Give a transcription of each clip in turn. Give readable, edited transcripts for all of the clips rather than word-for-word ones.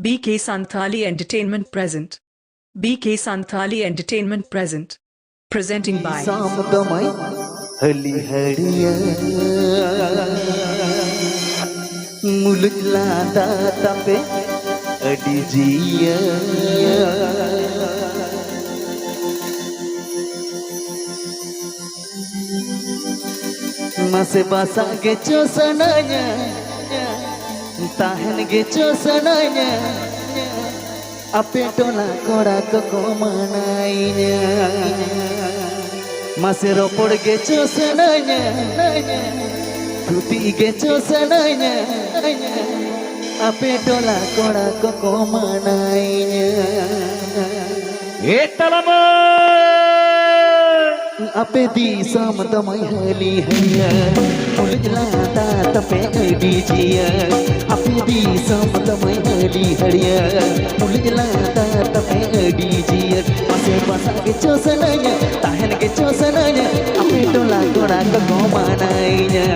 BK Santali Entertainment present. BK Santali Entertainment present. Presenting by Samdamai hali hadiya muluk lada tape adijiya mase basa gecho sananya tahan gecho sananya ape tola kora ko manainya masih ropor gecho sananya tuti gecho sananya ape tola kora ko manainya etalama ape di samdamai hali haya mulila ta tape dijiya ape di samdamai hali haya mulila ta tape dijiya masih basa gecho sananya tahan gecho sananya ape tola kora ko manainya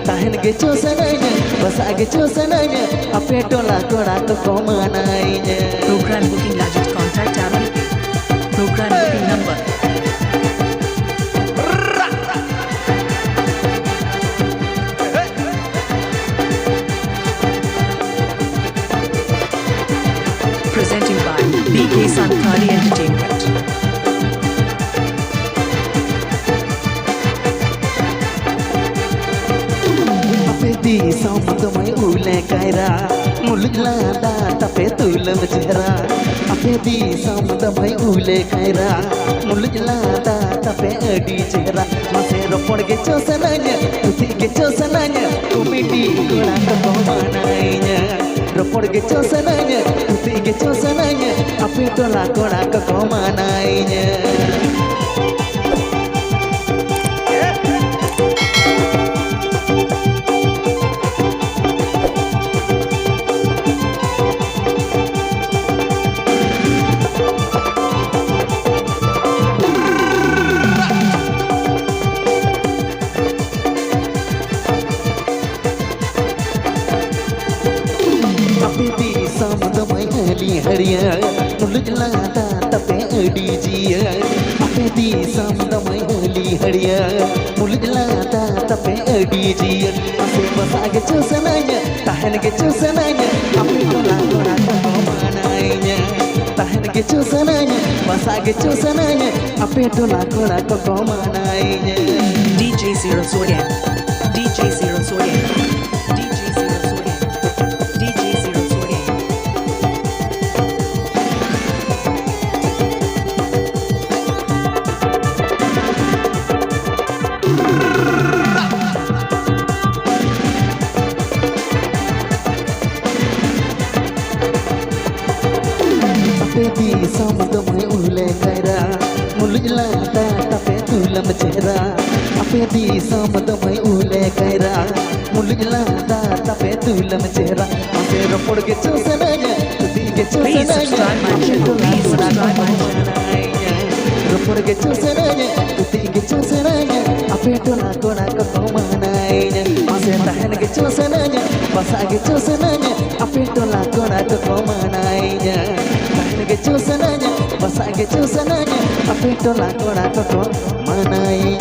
tahan gecho sananya basa gecho sananya ape tola kora ko manainya. Program booking gadget contact Abby. Program booking number. Presenting by BK Santali Entertainment. Di samdamai ule kaira mulila da tape tulam chehra ape di samdamai ule kaira mulila da tape adi chehra mase ropor gecho sananya tuti gecho sananya komedi kora ko manainya ropor gecho sananya tuti gecho sananya ape tola kora ko manainya. हरिया मुलजला ता तपे अडीजिया अपे दी समदमai हली हरिया मुलजला ता तपे अडीजिया असे बसा gecho sananya tahan gecho sananya ape tola kora ko manainya tahan gecho sananya basa gecho sananya ape tola kora ko manainya. DJ SIRIL SOREN. DJ SIRIL SOREN. DJ SIRIL SOREN. DJ SIRIL SOREN. ape di samdamai ule kaira mulila ta tape tulam chehra ape di samdamai ule kaira mulila ta tape tulam chehra ape ropor gecho sananya tuti gecho sananya ropor gecho sananya tuti gecho sananya ape tola kora ko manainya mase tahan gecho sananya basa gecho sananya ape tola kora ko manainya gecho sananya basa gecho sananya ape tola kora ko manainya.